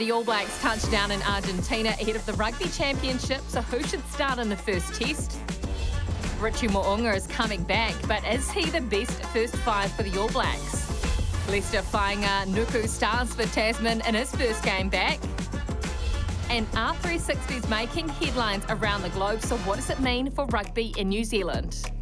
The All Blacks touch down in Argentina ahead of the Rugby Championship, so who should start in the first test? Richie Mo'unga is coming back, but is he the best first five for the All Blacks? Leicester Fainga'anuku stars for Tasman in his first game back. And R360 is making headlines around the globe, so what does it mean for rugby in New Zealand?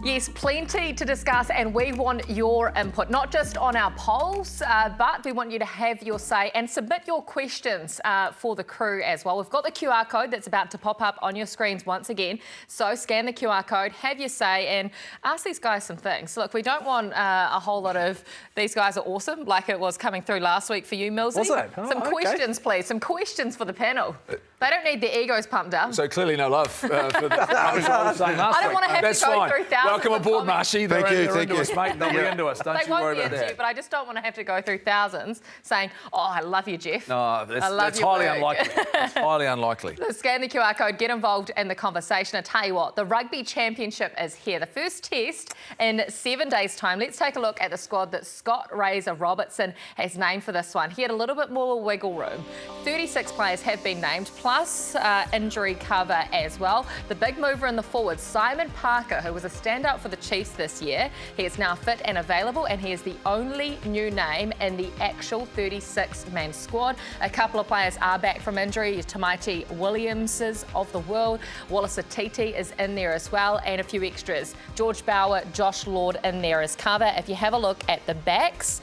Yes, plenty to discuss, and we want your input, not just on our polls, but we want you to have your say and submit your questions for the crew as well. We've got the QR code that's about to pop up on your screens once again. So scan the QR code, have your say, and ask these guys some things. Look, we don't want a whole lot of these guys are awesome, like it was coming through last week for you, Millsy. Was it? Oh, some questions, please. Some questions for the panel. They don't need their egos pumped up. So clearly no love for the I don't want to have That's to go fine. through thousands. Welcome aboard, Marshy. Thank you. Us, mate. They'll be into us. Don't you worry about that. But I just don't want to have to go through thousands saying, "Oh, I love you, Jeff." No, that's highly unlikely. It's highly unlikely. So scan the QR code, get involved in the conversation. I tell you what, the Rugby Championship is here. The first test in 7 days' time. Let's take a look at the squad that Scott Razor-Robertson has named for this one. He had a little bit more wiggle room. 36 players have been named, plus injury cover as well. The big mover in the forwards, Simon Parker, who was a standout for the Chiefs this year. He is now fit and available, and he is the only new name in the actual 36-man squad. A couple of players are back from injury. Tamaiti Williamses of the world. Wallace Atiti is in there as well, and a few extras. George Bower, Josh Lord in there as cover. If you have a look at the backs,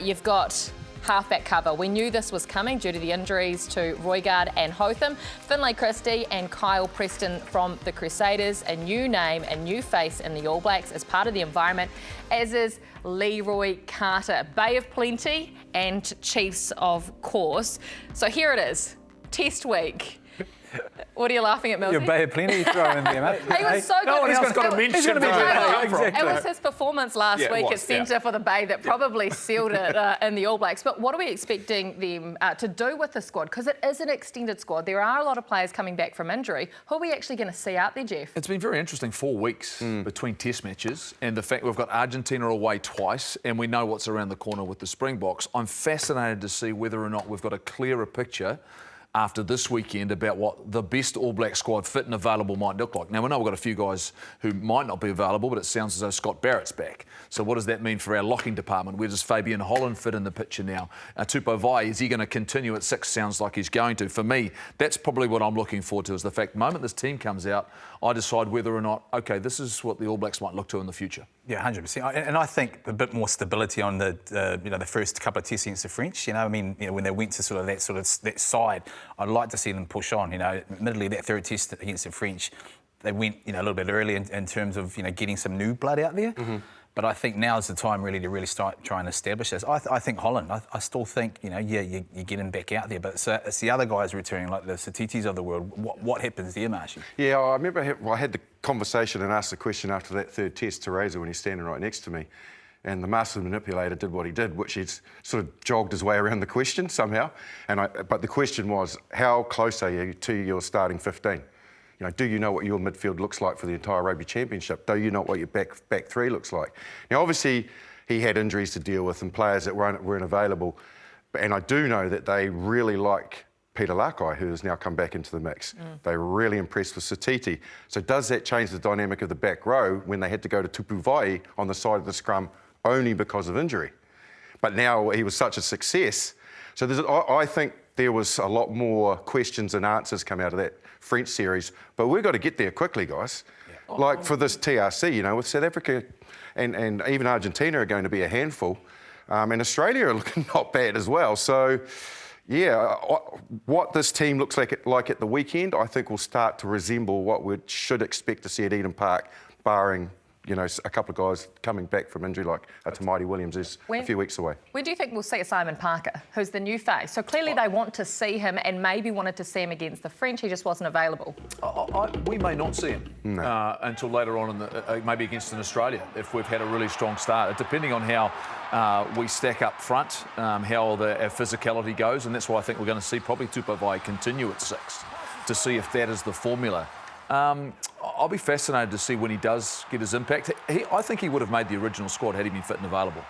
you've got halfback cover. We knew this was coming due to the injuries to Roigard and Hotham. Finlay Christie and Kyle Preston from the Crusaders. A new name, a new face in the All Blacks as part of the environment, as is Leroy Carter. Bay of Plenty and Chiefs, of course. So here it is, Test week. What are you laughing at, Millsy? Your Bay of Plenty throw in there, mate. He was so good. No one else got to mention It was his performance last week at centre for the Bay that probably sealed it in the All Blacks. But what are we expecting them to do with the squad? Because it is an extended squad. There are a lot of players coming back from injury. Who are we actually going to see out there, Jeff? It's been very interesting 4 weeks between test matches, and the fact we've got Argentina away twice, and we know what's around the corner with the Springboks. I'm fascinated to see whether or not we've got a clearer picture after this weekend about what the best All Black squad fit and available might look like. Now, we know we've got a few guys who might not be available, but it sounds as though Scott Barrett's back. So what does that mean for our locking department? Where does Fabian Holland fit in the picture now? Tupou Vaa'i, is he going to continue at 6? Sounds like he's going to. For me, that's probably what I'm looking forward to, is the fact the moment this team comes out, I decide whether or not, OK, this is what the All Blacks might look to in the future. Yeah, 100%. And I think a bit more stability on the first couple of tests against the French. When they went to that side, I'd like to see them push on. Admittedly, that third test against the French, they went a little bit early in terms of getting some new blood out there. Mm-hmm. But I think now is the time really to start trying to establish this. I think Holland. I still think you get him back out there, but it's the other guys returning, like the Satitis of the world. What happens there, Marshy? Yeah, I remember I had the conversation and asked the question after that third test to Razor when he's standing right next to me, and the master manipulator did what he did, which he's sort of jogged his way around the question somehow. But the question was, how close are you to your starting 15? Do you know what your midfield looks like for the entire Rugby Championship? Do you know what your back three looks like? Now, obviously, he had injuries to deal with and players that weren't available. And I do know that they really like Peter Lakai, who has now come back into the mix. They were really impressed with Satiti. So does that change the dynamic of the back row when they had to go to Tupou Vaa'i on the side of the scrum only because of injury? But now he was such a success. So I think there was a lot more questions and answers come out of that French series, but we've got to get there quickly, guys. Yeah. Like for this TRC, with South Africa and even Argentina are going to be a handful, and Australia are looking not bad as well. So, yeah, what this team looks like at the weekend, I think will start to resemble what we should expect to see at Eden Park, barring a couple of guys coming back from injury like Tamaiti Williams is a few weeks away. When do you think we'll see a Simon Parker, who's the new face? So clearly they want to see him and maybe wanted to see him against the French. He just wasn't available. We may not see him until later on, maybe against an Australia, if we've had a really strong start, depending on how we stack up front, how our physicality goes. And that's why I think we're going to see probably Tupou Vaa'i continue at 6 to see if that is the formula. I'll be fascinated to see when he does get his impact. I think he would have made the original squad had he been fit and available.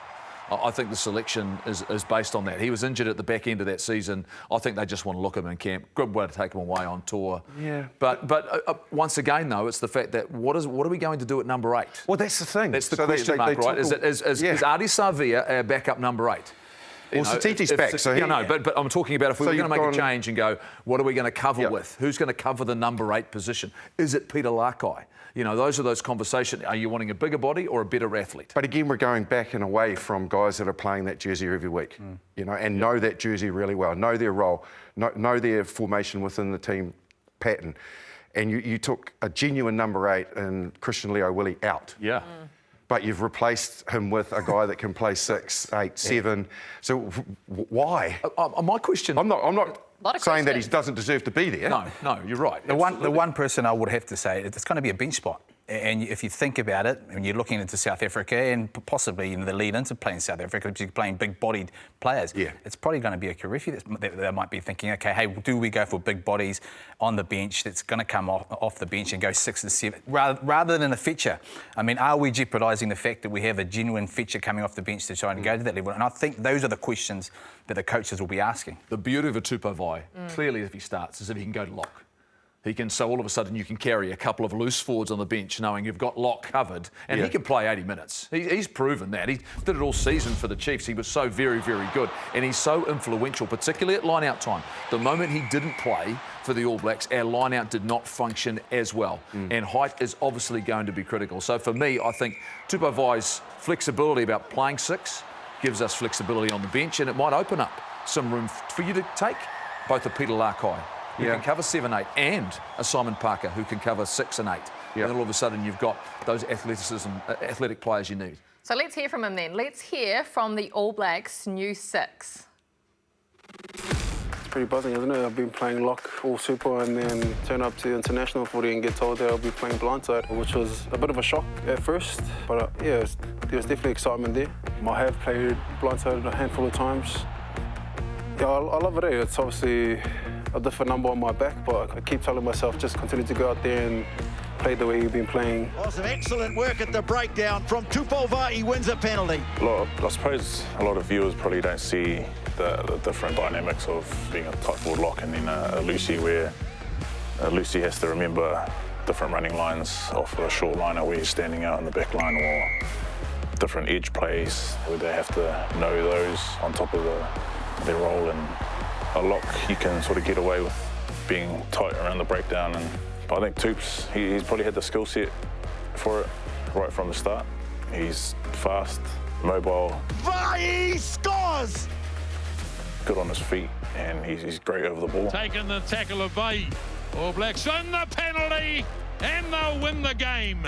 I think the selection is based on that. He was injured at the back end of that season. I think they just want to look at him in camp. Good way to take him away on tour. Yeah. But once again, though, it's the fact that what are we going to do at number 8? Well, that's the thing. That's the question mark, right? Is Ardie Savea our backup number 8? Well, Satiti's back, so but I'm talking about if we were going to make a change and go, what are we going to cover Yep. with? Who's going to cover the number 8 position? Is it Peter Lakai? You know, those are those conversations. Are you wanting a bigger body or a better athlete? But again, we're going back and away from guys that are playing that jersey every week, you know, and know that jersey really well, know their role, know their formation within the team pattern. And you took a genuine number 8 and Christian Leo Willie out. Yeah. But you've replaced him with a guy that can play 6, 8, 7. So why? My question... I'm not saying that he doesn't deserve to be there. No, you're right. The one person I would have to say, it's going to be a bench spot. And if you think about it, when you're looking into South Africa and possibly the lead into playing South Africa, because you're playing big-bodied players, it's probably going to be a Kirifi that they might be thinking, OK, hey, do we go for big bodies on the bench that's going to come off the bench and go 6 and 7, rather than a feature? I mean, are we jeopardising the fact that we have a genuine feature coming off the bench to try and go to that level? And I think those are the questions that the coaches will be asking. The beauty of a Tupou, clearly, if he starts, is if he can go to lock. So all of a sudden you can carry a couple of loose forwards on the bench knowing you've got lock covered, and he can play 80 minutes. He's proven that. He did it all season for the Chiefs. He was so very, very good, and he's so influential, particularly at line-out time. The moment he didn't play for the All Blacks, our line-out did not function as well, and height is obviously going to be critical. So for me, I think Tupou's flexibility about playing 6 gives us flexibility on the bench, and it might open up some room for you to take both a Peter Lakai, who can cover 7, 8, and a Simon Parker, who can cover 6 and 8. And then all of a sudden you've got those athletic players you need. So let's hear from him then. Let's hear from the All Blacks' new 6. It's pretty buzzing, isn't it? I've been playing lock all super and then turn up to international footy and get told that I'll be playing blindside, which was a bit of a shock at first. But yeah, there's definitely excitement there. I have played blindside a handful of times. Yeah, I love it. It's obviously a different number on my back, but I keep telling myself just continue to go out there and play the way you've been playing. Oh, some excellent work at the breakdown from Tupou. He wins a penalty. I suppose a lot of viewers probably don't see the different dynamics of being a tight forward lock and then a Lucy, where Lucy has to remember different running lines off a short liner where he's standing out in the back line, or different edge plays where they have to know those on top of their role. And a lock, you can sort of get away with being tight around the breakdown. But I think Toops, he's probably had the skill set for it right from the start. He's fast, mobile. Vai scores! Good on his feet, and he's great over the ball. Taking the tackle of Vai. All Blacks win the penalty, and they'll win the game.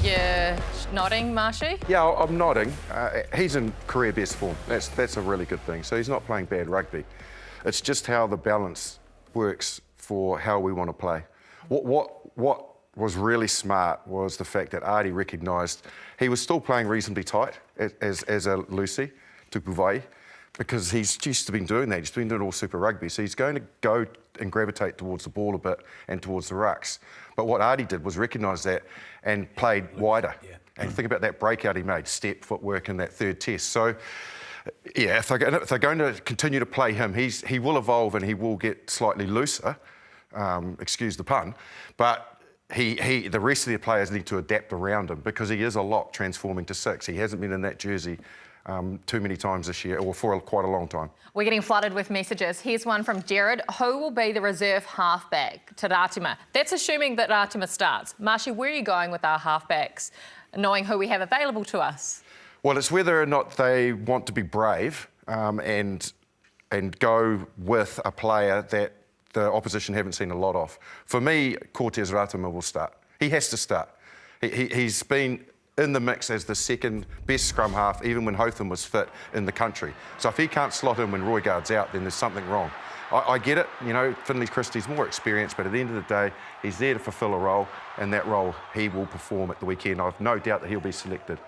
Yeah, nodding, Marshy? Yeah, I'm nodding. He's in career best form. That's a really good thing. So he's not playing bad rugby. It's just how the balance works for how we want to play. What was really smart was the fact that Ardie recognised he was still playing reasonably tight as a Lucy, Tupou, because he's used to been doing that. He's been doing all Super Rugby. So he's going to go and gravitate towards the ball a bit and towards the rucks. But what Ardie did was recognise that and played wider. And think about that breakout he made, step, footwork in that third test. So, yeah, if they're going to continue to play him, he will evolve and he will get slightly looser, excuse the pun, but the rest of the players need to adapt around him because he is a lock transforming to 6. He hasn't been in that jersey too many times this year, or for quite a long time. We're getting flooded with messages. Here's one from Jared. Who will be the reserve halfback to Ratima? That's assuming that Ratima starts. Marshy, where are you going with our halfbacks, knowing who we have available to us? Well, it's whether or not they want to be brave and go with a player that the opposition haven't seen a lot of. For me, Cortez Ratima will start. He has to start. He's been in the mix as the second best scrum half, even when Hotham was fit in the country. So if he can't slot in when Roygaard's out, then there's something wrong. I get it, you know, Finlay Christie's more experienced, but at the end of the day, he's there to fulfil a role, and that role he will perform at the weekend. I've no doubt that he'll be selected.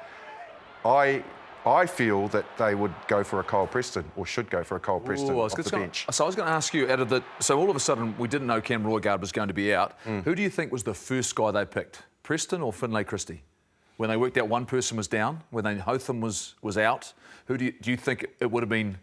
I feel that they would go for a Kyle Preston, or should go for a Kyle Preston off the bench. So I was going to ask you, so all of a sudden we didn't know Cam Roygaard was going to be out. Who do you think was the first guy they picked, Preston or Finlay Christie? when they worked out one person was down, when Hotham was out, who do you think it would have been?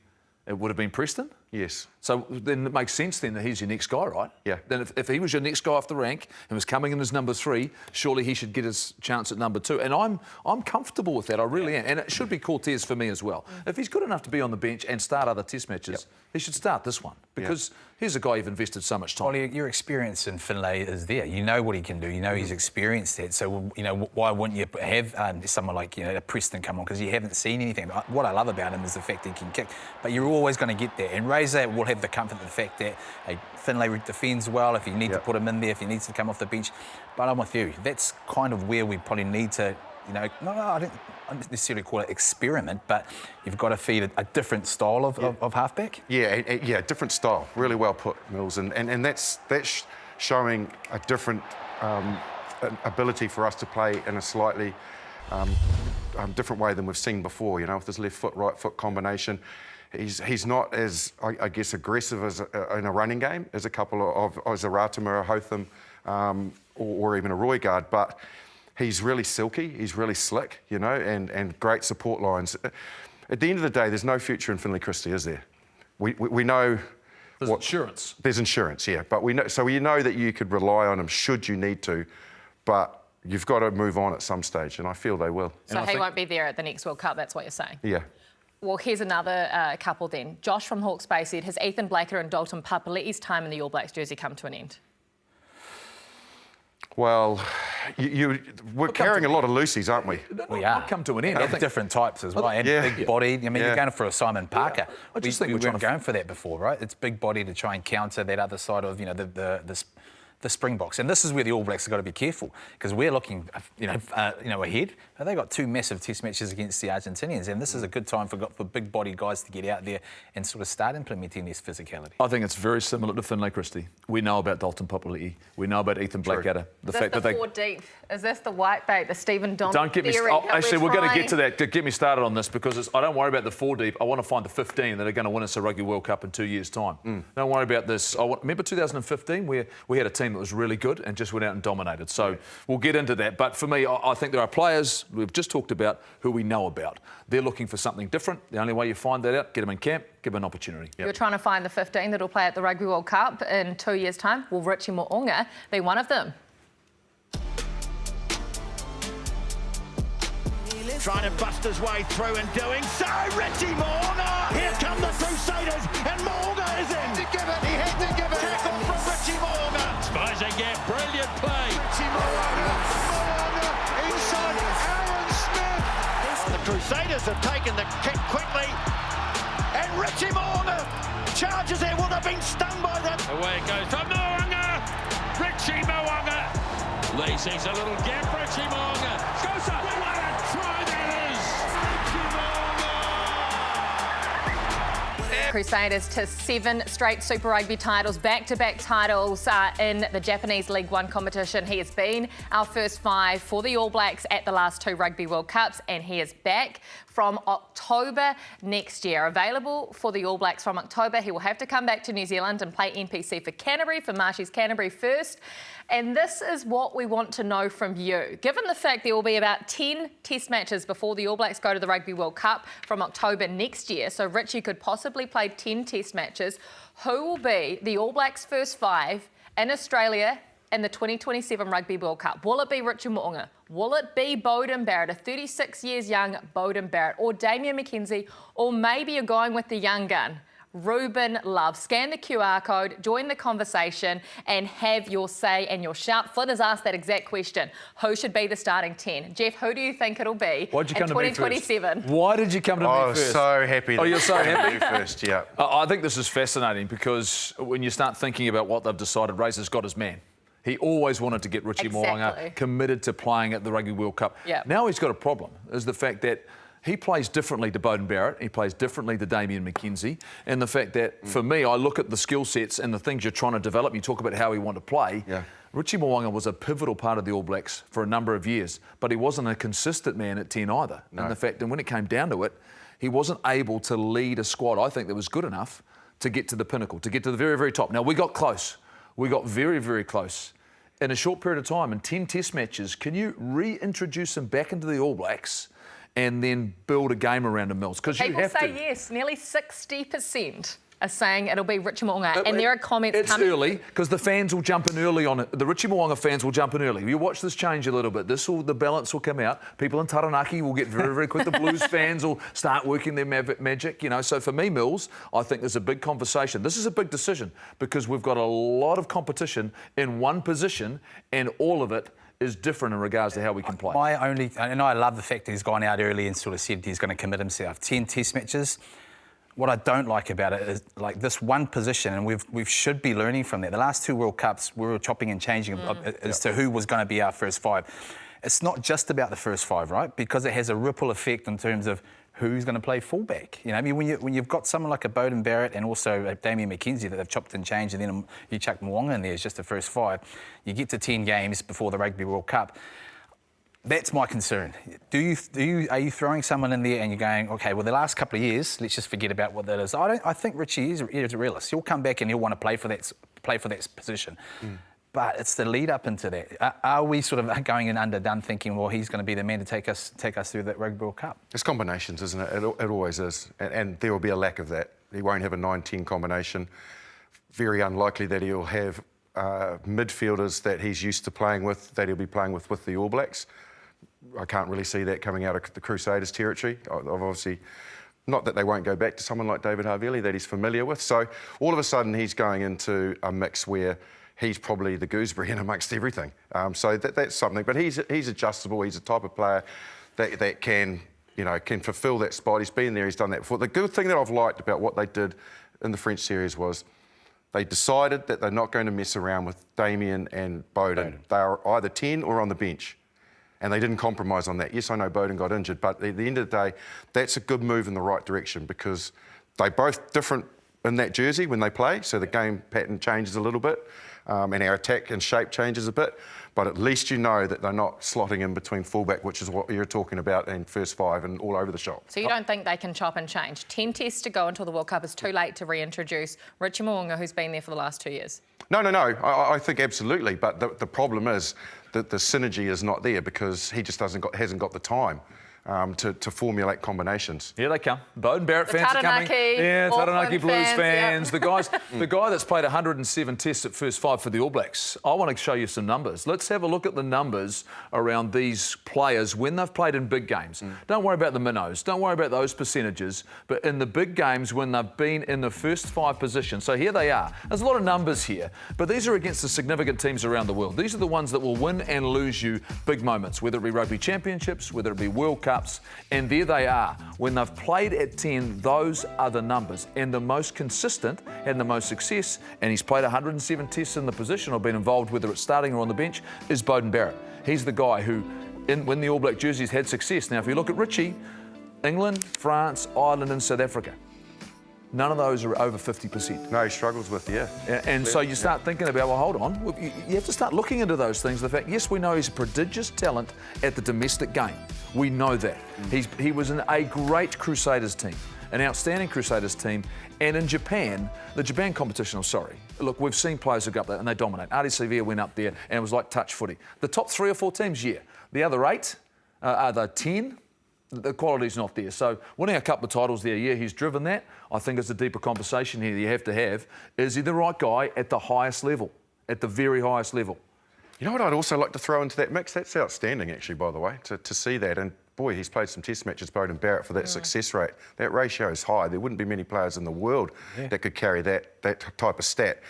It would have been Preston? Yes. So then it makes sense then that he's your next guy, right? Yeah. Then if he was your next guy off the rank and was coming in as number 3, surely he should get his chance at number 2. And I'm comfortable with that, I really am. And it should be Cortez for me as well. If he's good enough to be on the bench and start other test matches, he should start this one. Because here's a guy you've invested so much time. Well, your experience in Finlay is there. You know what he can do. You know he's experienced it. So, you know, why wouldn't you have someone like, you know, Preston come on? Because you haven't seen anything. What I love about him is the fact that he can kick. But you're always going to get there. And Razor will have the comfort of the fact that Finlay defends well if you need to put him in there, if he needs to come off the bench. But I'm with you. That's kind of where we probably need to, you know, I don't necessarily call it experiment, but you've got to feed a different style of halfback. Yeah, different style. Really well put, Mills. And that's showing a different ability for us to play in a slightly different way than we've seen before, you know, with his left foot, right foot combination. He's not as, I guess, aggressive as in a running game as a couple of as a Ratimer, a Hotham, or even a Roygaard, but he's really silky, he's really slick, you know, and great support lines. At the end of the day, there's no future in Finlay Christie, is there? We know there's insurance. There's insurance, yeah, but we know, so you know that you could rely on him should you need to, but you've got to move on at some stage, and I feel they will. So he won't be there at the next World Cup, that's what you're saying? Yeah. Well, here's another couple then. Josh from Hawke's Bay said, has Ethan Blacker and Dalton Papali'i's time in the All Blacks jersey come to an end? Well, we're carrying a lot of Lucy's, aren't we? We are. Come to an end. I think different types as well. And big bodied. I mean, you're going for a Simon Parker. I just think we weren't going for that before, right? It's big body to try and counter that other side of, you know, the Springboks. And this is where the All Blacks have got to be careful because we're looking, ahead. But they've got 2 massive test matches against the Argentinians, and this is a good time for big body guys to get out there and sort of start implementing this physicality. I think it's very similar to Finlay Christie. We know about Dalton Papali'i. We know about Ethan Blackadder. Is this the 4 deep? Is this the white bait, the Stephen Don Don't get me theory? actually, we're going to get to that. Get me started on this because I don't worry about the 4 deep. I want to find the 15 that are going to win us a Rugby World Cup in 2 years' time. Don't worry about this. Remember 2015 where we had a team that was really good and just went out and dominated. So we'll get into that. But for me, I think there are players we've just talked about who we know about. They're looking for something different. The only way you find that out, get them in camp, give them an opportunity. You're trying to find the 15 that'll play at the Rugby World Cup in 2 years' time. Will Richie Mo'unga be one of them? Trying to bust his way through and doing so. Richie Mo'unga! Here come the Crusaders, and Mo'unga is in. He had to give it. Tackle from Richie Mo'unga. Spies again, brilliant play. Richie Mo'unga inside Aaron Smith. The Crusaders have taken the kick quickly, and Richie Mo'unga charges there. Will have been stung by that. Away it goes from Mo'unga. Richie Mo'unga. Lee sees a little gap. Richie Mo'unga goes up. What a try that is! Crusaders to 7 straight Super Rugby titles, back-to-back titles in the Japanese League One competition. He has been our first 5 for the All Blacks at the last 2 Rugby World Cups, and he is back from October next year. Available for the All Blacks from October. He will have to come back to New Zealand and play NPC for Canterbury, for Marshy's Canterbury first. And this is what we want to know from you. Given the fact there will be about 10 test matches before the All Blacks go to the Rugby World Cup from October next year, so Richie could possibly play 10 test matches, who will be the All Blacks' first 5 in Australia in the 2027 Rugby World Cup? Will it be Richie Mo'unga? Will it be Beauden Barrett, a 36 years young Beauden Barrett, or Damian McKenzie, or maybe you're going with the young gun, Ruben Love? Scan the QR code, join the conversation, and have your say and your shout. Flynn has asked that exact question. Who should be the starting 10? Jeff, who do you think it'll be Why'd you come in 2027? Why did you come to me first? I was so happy. Oh, you're so happy? First, yeah. I think this is fascinating because when you start thinking about what they've decided, Razor's got his man. He always wanted to get Richie Mo'unga committed to playing at the Rugby World Cup. Yep. Now he's got a problem, is the fact that he plays differently to Beauden Barrett, he plays differently to Damian McKenzie, and the fact that, for me, I look at the skill sets and the things you're trying to develop, you talk about how we want to play. Yeah. Richie Mo'unga was a pivotal part of the All Blacks for a number of years, but he wasn't a consistent man at 10 either. No. And the fact that when it came down to it, he wasn't able to lead a squad, I think, that was good enough to get to the pinnacle, to get to the very, very top. Now, we got close. We got very, very close in a short period of time, in 10 test matches, can you reintroduce him back into the All Blacks and then build a game around him, Mills? Because you People have say to. yes. Nearly 60% are saying it'll be Richie Mo'unga. And there are comments coming. It's early, because the fans will jump in early on it. The Richie Mo'unga fans will jump in early. You watch this change a little bit. The balance will come out. People in Taranaki will get very, very quick. The Blues fans will start working their magic, you know. So for me, Mills, I think there's a big conversation. This is a big decision because we've got a lot of competition in one position and all of it is different in regards to how we can play. And I love the fact that he's gone out early and sort of said he's going to commit himself. 10 test matches. What I don't like about it is like this one position, and we should be learning from that. The last 2 World Cups, we were chopping and changing as to who was going to be our first 5. It's not just about the first 5, right? Because it has a ripple effect in terms of who's going to play fullback. You know, I mean, when you've got someone like a Beauden Barrett and also Damien McKenzie that they've chopped and changed, and then you chuck Mo'unga in there as just the first 5, you get to 10 games before the Rugby World Cup. That's my concern. Are you throwing someone in there and you're going, okay, well, the last couple of years, let's just forget about what that is. I think Richie is a realist. He'll come back and he'll want to play for that position. But it's the lead up into that. Are we sort of going in underdone, thinking, well, he's going to be the man to take us through that Rugby World Cup? It's combinations, isn't it? It always is, and there will be a lack of that. He won't have a 9-10 combination. Very unlikely that he'll have midfielders that he's used to playing with, that he'll be playing with the All Blacks. I can't really see that coming out of the Crusaders territory. Obviously, not that they won't go back to someone like David Havili that he's familiar with. So all of a sudden he's going into a mix where he's probably the gooseberry in amongst everything. So that's something. But he's adjustable. He's a type of player that can fulfil that spot. He's been there. He's done that before. The good thing that I've liked about what they did in the French series was they decided that they're not going to mess around with Damien and Beauden. They are either 10 or on the bench. And they didn't compromise on that. Yes, I know Beauden got injured, but at the end of the day, that's a good move in the right direction because they're both different in that jersey when they play, so the game pattern changes a little bit and our attack and shape changes a bit, but at least you know that they're not slotting in between fullback, which is what you're talking about in first 5 and all over the shop. So you don't think they can chop and change? 10 tests to go until the World Cup. Is too late to reintroduce Richie Mo'unga, who's been there for the last 2 years? No. I think absolutely, but the problem is that the synergy is not there because he just hasn't got the time to formulate combinations. Here they come. Beauden Barrett fans are coming. Yeah, Taranaki Blues fans. The guy that's played 107 tests at first 5 for the All Blacks. I want to show you some numbers. Let's have a look at the numbers around these players when they've played in big games. Don't worry about the minnows. Don't worry about those percentages. But in the big games when they've been in the first 5 positions. So here they are. There's a lot of numbers here, but these are against the significant teams around the world. These are the ones that will win and lose you big moments, whether it be Rugby Championships, whether it be World Cup. And there they are. When they've played at 10, those are the numbers. And the most consistent and the most success, and he's played 107 tests in the position or been involved, whether it's starting or on the bench, is Beauden Barrett. He's the guy who, when the All Black jerseys, had success. Now, if you look at Richie, England, France, Ireland and South Africa, none of those are over 50%. No, he struggles with, yeah. And so you start thinking about, well, hold on. You have to start looking into those things. The fact, yes, we know he's a prodigious talent at the domestic game. We know that. He was in a great Crusaders team, an outstanding Crusaders team. And in Japan, the Japan competition, I'm sorry. Look, we've seen players who go up there and they dominate. Adi Sevilla went up there and it was like touch footy. The top 3 or 4 teams, yeah. The other 8, are the 10, the quality's not there. So winning a couple of titles there, yeah, he's driven that. I think it's a deeper conversation here that you have to have. Is he the right guy at the highest level, at the very highest level? You know what I'd also like to throw into that mix? That's outstanding, actually, by the way, to see that. And, boy, he's played some test matches, Beauden Barrett, for that success rate. That ratio is high. There wouldn't be many players in the world that could carry that type of stat,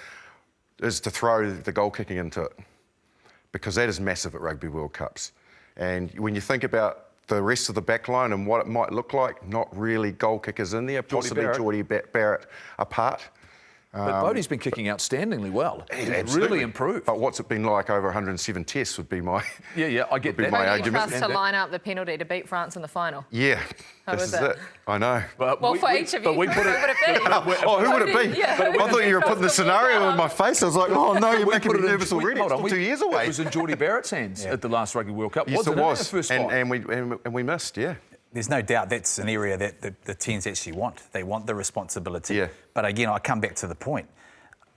is to throw the goal kicking into it, because that is massive at Rugby World Cups. And when you think about the rest of the back line and what it might look like, not really goal kickers in there, possibly Geordie Barrett apart. But Bodie's been kicking outstandingly well. He's really improved. But what's it been like over 107 tests would be my I get that. my Who do you argument. trust to line up the penalty to beat France in the final? Yeah, How this is is it? it. I know. Well, for each of you, who would it be? Oh, who would it be? Yeah. I thought you were putting the scenario in my face. I was like, oh no, you're making me put it in- nervous already. Hold It's on, still 2 years away. It was in Geordie Barrett's hands at the last Rugby World Cup. Yes, it The was. first fight? And we missed, yeah. There's no doubt that's an area that the teams actually want. They want the responsibility. Yeah. But again, I come back to the point.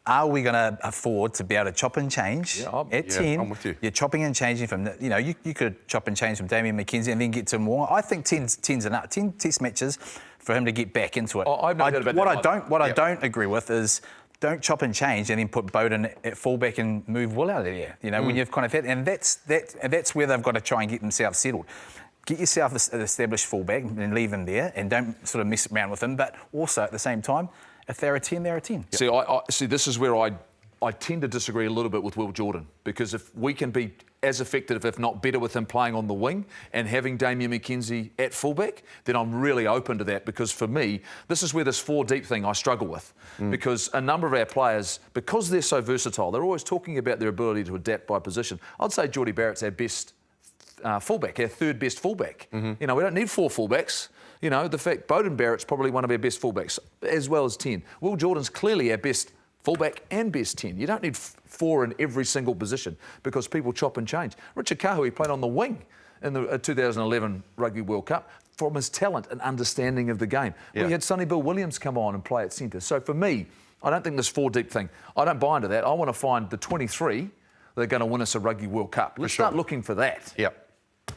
are we going to afford to be able to chop and change at 10? I'm with you. You're chopping and changing from, you could chop and change from Damian McKenzie and then get to more. I think 10's enough. 10 test matches for him to get back into it. I've no doubt about that. What I don't agree with is don't chop and change and then put Bowden at fullback and move Will out of there. When you've kind of had, and that's where they've got to try and get themselves settled. Get yourself an established fullback and leave him there, and don't sort of mess around with him. But also at the same time, if they're a 10, they're a 10. See, this is where I tend to disagree a little bit with Will Jordan, because if we can be as effective, if not better, with him playing on the wing and having Damian McKenzie at fullback, then I'm really open to that, because for me, this is where this 4 deep thing I struggle with. Because a number of our players, because they're so versatile, they're always talking about their ability to adapt by position. I'd say Geordie Barrett's our best fullback, our 3rd best fullback. We don't need 4 fullbacks. The fact Bowden Barrett's probably one of our best fullbacks, as well as 10. Will Jordan's clearly our best fullback and best 10. You don't need 4 in every single position, because people chop and change. Richard Kahui played on the wing in the 2011 Rugby World Cup from his talent and understanding of the game. We had Sonny Bill Williams come on and play at centre. So for me, I don't think this 4 deep thing, I don't buy into that. I want to find the 23 that are going to win us a Rugby World Cup. Let's start looking for that. Yep.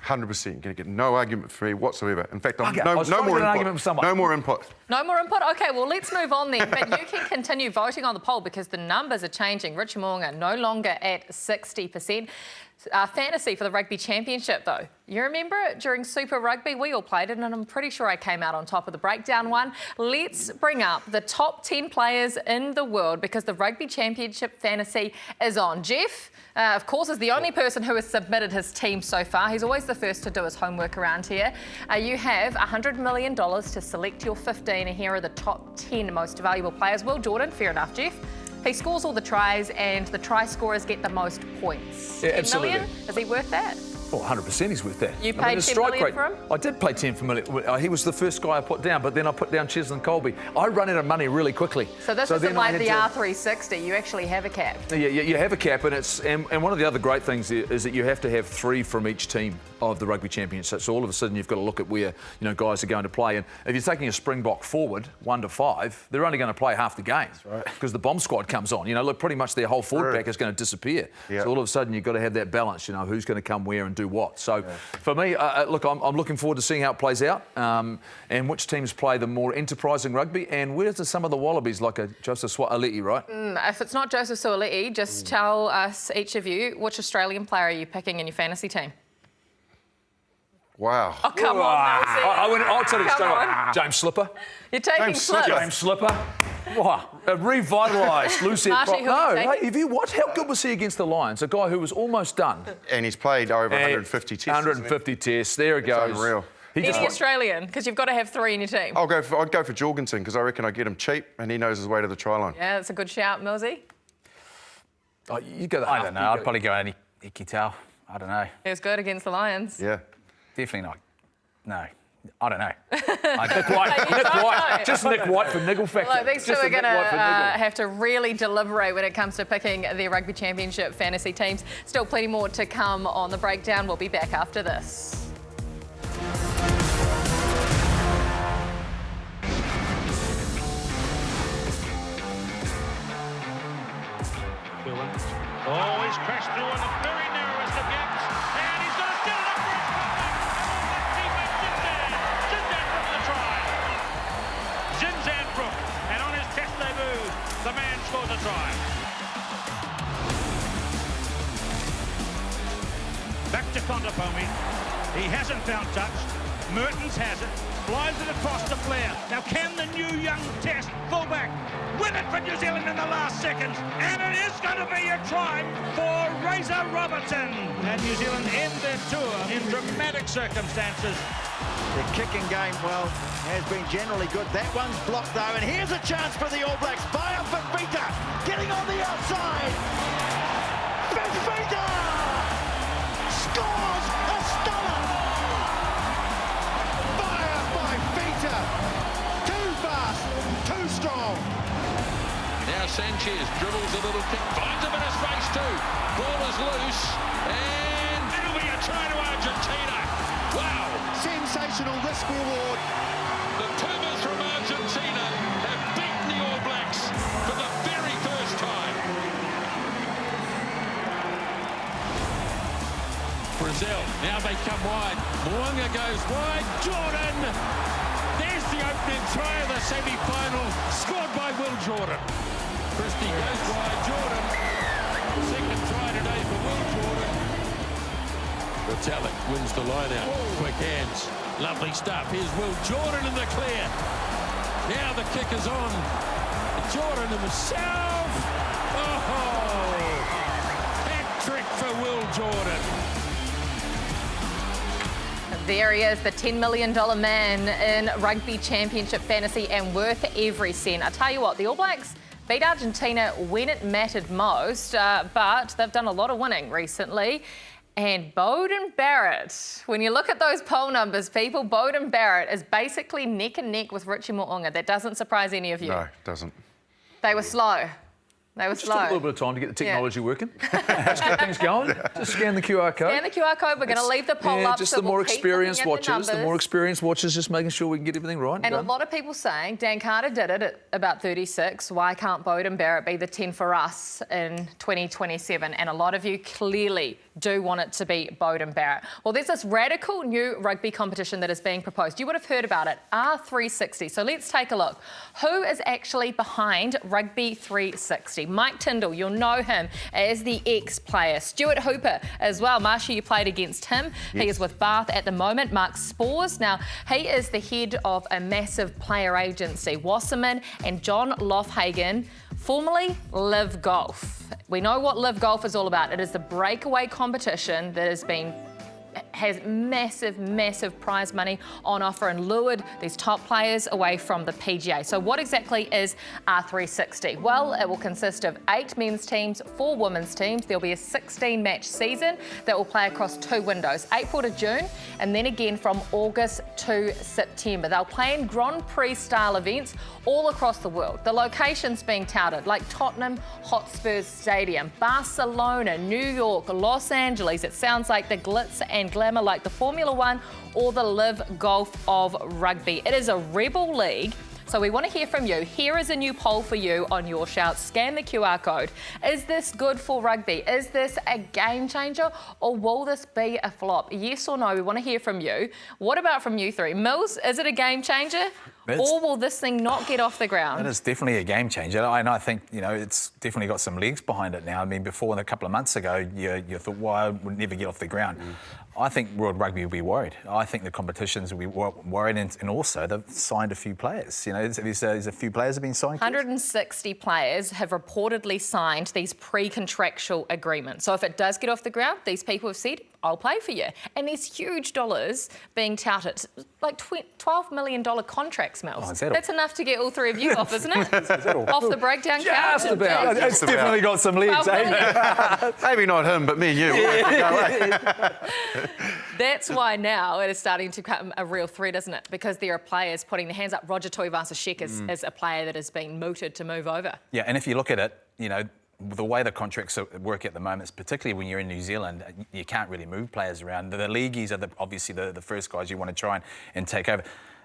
100%. You're going to get no argument for me whatsoever. In fact, no more input. No more input? OK, well, let's move on then. But you can continue voting on the poll, because the numbers are changing. Richie Mo'unga no longer at 60%. Fantasy for the Rugby Championship, though. You remember it during Super Rugby? We all played it, and I'm pretty sure I came out on top of the breakdown one. Let's bring up the top 10 players in the world, because the Rugby Championship fantasy is on. Jeff, of course, is the only person who has submitted his team so far. He's always the first to do his homework around here. You have $100 million to select your 15, and here are the top 10 most valuable players. Will Jordan, fair enough, Jeff. He scores all the tries, and the try scorers get the most points. Yeah, 10 absolutely. million? Is he worth that? Oh, 100% he's worth that. You paid 10 million for him? I did pay 10 million. He was the first guy I put down, but then I put down Cheslin Colby. I run out of money really quickly. So this isn't like the R360. You actually have a cap. Yeah, you have a cap, and one of the other great things is that you have to have 3 from each team of the Rugby Championship. So all of a sudden you've got to look at where guys are going to play. And if you're taking a Springbok forward 1 to 5, they're only going to play half the game because the bomb squad comes on. Look, pretty much their whole forward pack is going to disappear. So all of a sudden you've got to have that balance. Who's going to come where and do what. So for me, look, I'm looking forward to seeing how it plays out, and which teams play the more enterprising rugby, and where's some of the Wallabies, like a Joseph Suaalii, right? If it's not Joseph Suaalii, just tell us, each of you, which Australian player are you picking in your fantasy team? Wow. Oh, come on, I'll tell you straight away. James Slipper. You're taking Slipper. James Slipper. Wow. Revitalised Lucy. No, hey, if you watch, how good was he against the Lions? A guy who was almost done. And he's played over 150 tests. 150 tests. There it goes. It's unreal. Any Australian, because you've got to have 3 in your team. I'd go for Jorgensen, because I reckon I get him cheap and he knows his way to the try line. Yeah, that's a good shout, Millsy. Oh, you go I don't know. I'd probably go Andy Ikitau. I don't know. He was good against the Lions. Yeah. Definitely not. No. I don't know. Nick White. Just Nick White for niggle factor. Look, these two are going to have to really deliberate when it comes to picking their Rugby Championship fantasy teams. Still plenty more to come on the breakdown. We'll be back after this. Oh, he's crashed through on the very narrowest of gaps, and he's going to steal it up for his teammate Zinzan from the try. Zinzan Brook, and on his test debut, the man scores a try. Back to Kondapomi. He hasn't found touch. Mertens has it. Flies it across to Flair. Now can the new young Test fullback win it for New Zealand in the last seconds? And it is going to be a try for Razor Robertson. And New Zealand end their tour in dramatic circumstances. The kicking game, well, has been generally good. That one's blocked though, and here's a chance for the All Blacks. Via Fifita, getting on the outside. Fifita scores a stunner. Via Fifita, too fast, too strong. Now Sanchez dribbles a little kick, finds him in his face too. Ball is loose, and it'll be a try to Argentina. Wow. Sensational risk reward. The Pumas from Argentina have beaten the All Blacks for the very first time. Brazil. Now they come wide. Mo'unga goes wide. Jordan! There's the opening try of the semi-final, scored by Will Jordan. Christie goes wide. Jordan. Second try today for Will Jordan. Retallick wins the line out. Quick hands. Lovely stuff. Here's Will Jordan in the clear. Now the kick is on. Jordan himself. Oh! Hat trick for Will Jordan. There he is, the $10 million man in Rugby Championship fantasy and worth every cent. I tell you what, the All Blacks beat Argentina when it mattered most, but they've done a lot of winning recently. And Beauden Barrett, when you look at those poll numbers, people, Beauden Barrett is basically neck and neck with Richie Mo'unga. That doesn't surprise any of you. No, it doesn't. They were slow. They were Just slow. a little bit of time to get the technology working. Let's get things going. Just scan the QR code. Scan the QR code. We're going to leave the poll up. Just so the more we'll keep experienced looking at the watchers. The more numbers. experienced watchers, just making sure we can get everything right. And a lot of people saying Dan Carter did it at about 36. Why can't Beauden Barrett be the 10 for us in 2027? And a lot of you clearly do want it to be Beauden Barrett. Well, there's this radical new rugby competition that is being proposed. You would have heard about it, R360. So let's take a look. Who is actually behind Rugby 360? Mike Tyndall, you'll know him as the ex-player. Stuart Hooper as well. Marsha, you played against him. Yes. He is with Bath at the moment. Mark Spores. Now, he is the head of a massive player agency, Wasserman and John Lofhagen, formerly Live Golf. We know what Live Golf is all about. It is the breakaway competition that has massive prize money on offer and lured these top players away from the PGA. So what exactly is R360? Well, it will consist of 8 men's teams, 4 women's teams. There'll be a 16-match season that will play across 2 windows, April to June, and then again from August to September. They'll play in Grand Prix-style events all across the world. The locations being touted, like Tottenham Hotspur Stadium, Barcelona, New York, Los Angeles. It sounds like the glitz and glamour like the Formula One or the Live Golf of rugby. It is a rebel league, so we want to hear from you. Here is a new poll for you on your shout. Scan the QR code. Is this good for rugby? Is this a game changer, or will this be a flop? Yes or no? We want to hear from you. What about from you three? Mills, is it a game changer? Or will this thing not get off the ground? It is definitely a game changer. And I think, it's definitely got some legs behind it now. I mean, before, a couple of months ago, you thought, well, it would never get off the ground. I think World Rugby will be worried. I think the competitions will be worried, and also they've signed a few players. There's a few players have been signed. 160 players have reportedly signed these pre-contractual agreements. So if it does get off the ground, these people have said, I'll play for you. And there's huge dollars being touted, like $12 million contracts, Mills. That's enough to get all 3 of you off, isn't it? Off the breakdown couch. Just about. It's definitely got some legs, eh? Maybe not him, but me and you. That's why now it is starting to become a real threat, isn't it? Because there are players putting their hands up. Roger Tuivasa-Sheck is a player that has been mooted to move over. Yeah, and if you look at it, the way the contracts work at the moment, particularly when you're in New Zealand, you can't really move players around. The leagueies are obviously the first guys you want to try and take over.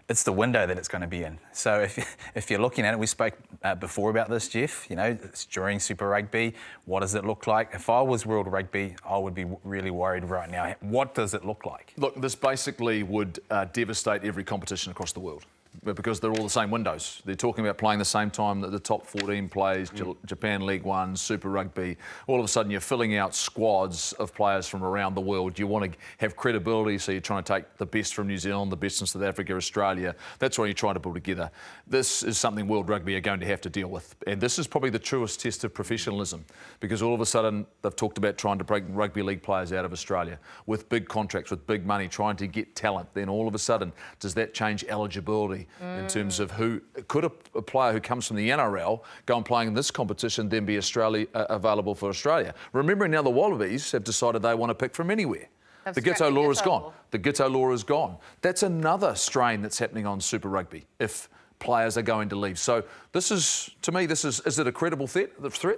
It's the window that it's going to be in. So if you're looking at it, we spoke before about this, Jeff, it's during Super Rugby. What does it look like? If I was World Rugby, I would be really worried right now. What does it look like? Look, this basically would devastate every competition across the world, because they're all the same windows. They're talking about playing the same time that the top 14 plays, Japan League One, Super Rugby. All of a sudden, you're filling out squads of players from around the world. You want to have credibility, so you're trying to take the best from New Zealand, the best from South Africa, Australia. That's what you're trying to pull together. This is something World Rugby are going to have to deal with. And this is probably the truest test of professionalism, because all of a sudden, they've talked about trying to break rugby league players out of Australia with big contracts, with big money, trying to get talent. Then all of a sudden, does that change eligibility? In terms of who could a player who comes from the NRL go and playing in this competition then be available for Australia? Remembering now the Wallabies have decided they want to pick from anywhere. The Giteau law is gone. The Giteau law is gone. That's another strain that's happening on Super Rugby if players are going to leave. So this is, to me, is it a credible threat?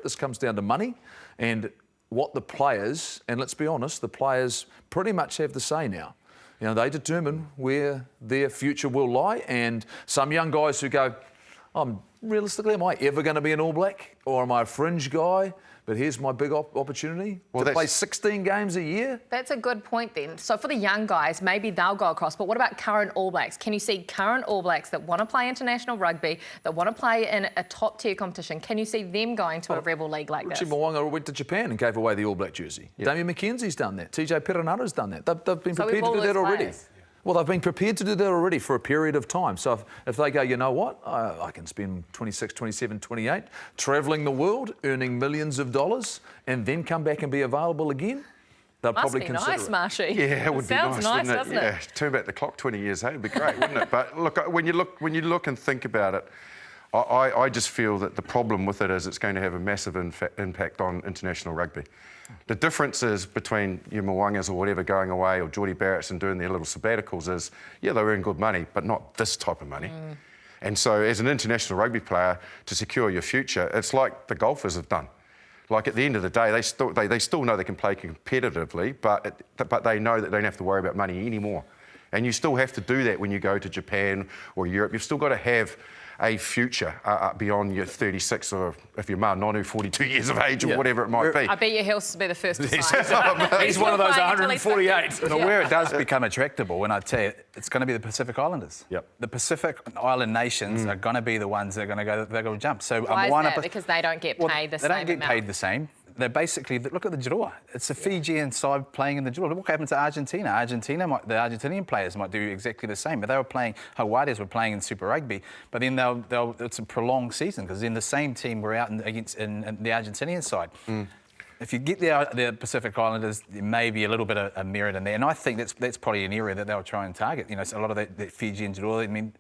This comes down to money and what the players, and let's be honest, the players pretty much have the say now. They determine where their future will lie, and some young guys who go, Realistically, am I ever going to be an All Black? Or am I a fringe guy? But here's my big opportunity to play 16 games a year. That's a good point then. So for the young guys, maybe they'll go across, but what about current All Blacks? Can you see current All Blacks that want to play international rugby, that want to play in a top-tier competition? Can you see them going to a rebel league like Richie this? Mo'unga went to Japan and gave away the All Black jersey. Yep. Damien McKenzie's done that. TJ Perenara's done that. They've been prepared to do that already. Well, they've been prepared to do that already for a period of time. So if they go, you know what, I can spend 26, 27, 28 travelling the world, earning millions of dollars, and then come back and be available again, they'll probably consider it. Must be nice, Marshy. Yeah, it would be nice, nice, wouldn't it? doesn't it? Yeah, turn back the clock 20 years, hey, it'd be great, wouldn't it? But look, when you look and think about it, I just feel that the problem with it is it's going to have a massive impact on international rugby. The difference is between your Mo'ungas or whatever going away or Geordie Barretts and doing their little sabbaticals is, yeah, they earn good money, but not this type of money. And so as an international rugby player, to secure your future, it's like the golfers have done. Like at the end of the day, they still know they can play competitively, but they know that they don't have to worry about money anymore. And you still have to do that when you go to Japan or Europe. You've still got to have a future beyond your 36 or if you're Nonu, 42 years of age or whatever it might be. I bet you he'll be the first to sign. He's one of those 148. But where it does become attractable, and I tell you, it's going to be the Pacific Islanders. Yep. The Pacific Island nations are going to be the ones that are going to go. They're going to jump. So why is that? Because they don't get paid the same amount. They don't get paid the same. They're basically, look at the draw. It's a Fijian side playing in the draw. Look what happened to Argentina. The Argentinian players might do exactly the same, but they were playing, Hawaii's were playing in Super Rugby, but then it's a prolonged season because then the same team were out against the Argentinian side. If you get the Pacific Islanders, there may be a little bit of merit in there, and I think that's probably an area that they'll try and target. You know, so a lot of that Fijian draw, I mean,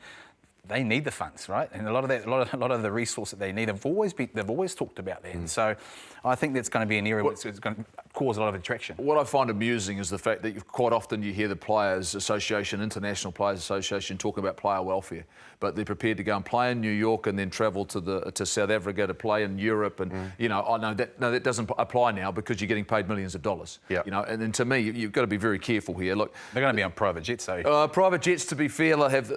they need the funds, right? And a lot of the resource that they need, they've always talked about that. And so I think that's going to be an area that's going to cause a lot of attraction. What I find amusing is the fact that quite often you hear the Players Association, International Players Association, talking about player welfare, but they're prepared to go and play in New York and then travel to South Africa to play in Europe, and you know, that doesn't apply now because you're getting paid millions of dollars. Yeah. You know, and then to me, you've got to be very careful here. Look, they're going to be on private jets, though. Private jets, to be fair, they'll have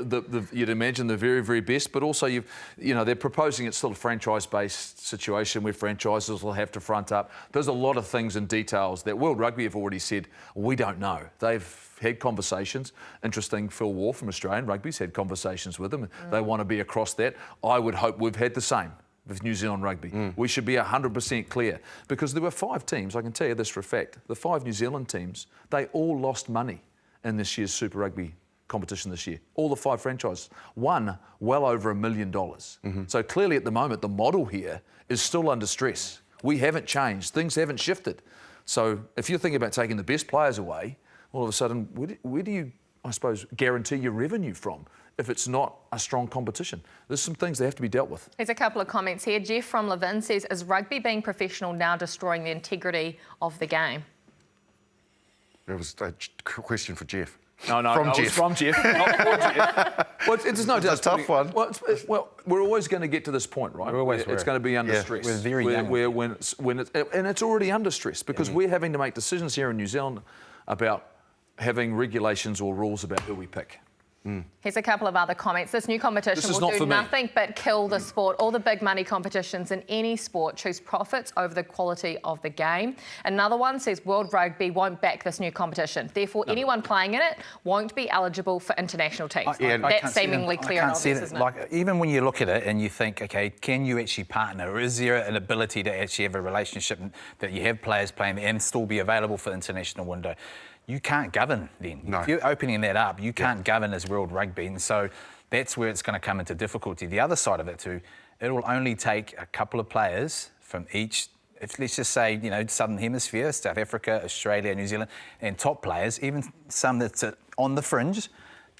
you'd imagine the very, very best, but also they're proposing it's still a franchise-based situation where franchises will have to front up. There's a lot of things and details that World Rugby have already said we don't know. They've had conversations. Interesting, Phil Waugh from Australian Rugby's had conversations with them. They want to be across that. I would hope we've had the same with New Zealand Rugby. We should be 100% clear because there were 5 teams, I can tell you this for a fact, the 5 New Zealand teams, they all lost money in this year's Super Rugby competition this year. All the 5 franchises. One, well over $1 million. So clearly at the moment, the model here is still under stress. We haven't changed. Things haven't shifted. So if you're thinking about taking the best players away, all of a sudden, where do you, I suppose, guarantee your revenue from if it's not a strong competition? There's some things that have to be dealt with. There's a couple of comments here. Jeff from Levin says, is rugby being professional now destroying the integrity of the game? It was a question for Jeff. No, Jeff. It's from Jeff, not for Jeff. Well, it's no doubt. It's a tough one. Well, we're always going to get to this point, right? It's going to be under stress. We're very young. And it's already under stress because we're having to make decisions here in New Zealand about having regulations or rules about who we pick. Here's a couple of other comments. This new competition will do nothing but kill the sport. All the big money competitions in any sport choose profits over the quality of the game. Another one says World Rugby won't back this new competition. Therefore, anyone playing in it won't be eligible for international teams. That's seemingly clear and obvious, isn't it? Like, even when you look at it and you think, OK, can you actually partner? Or is there an ability to actually have a relationship that you have players playing and still be available for the international window? You can't govern then. No. If you're opening that up, you can't govern as World Rugby. And so that's where it's going to come into difficulty. The other side of it too, it will only take a couple of players from each, let's just say, you know, Southern Hemisphere, South Africa, Australia, New Zealand, and top players, even some that's on the fringe,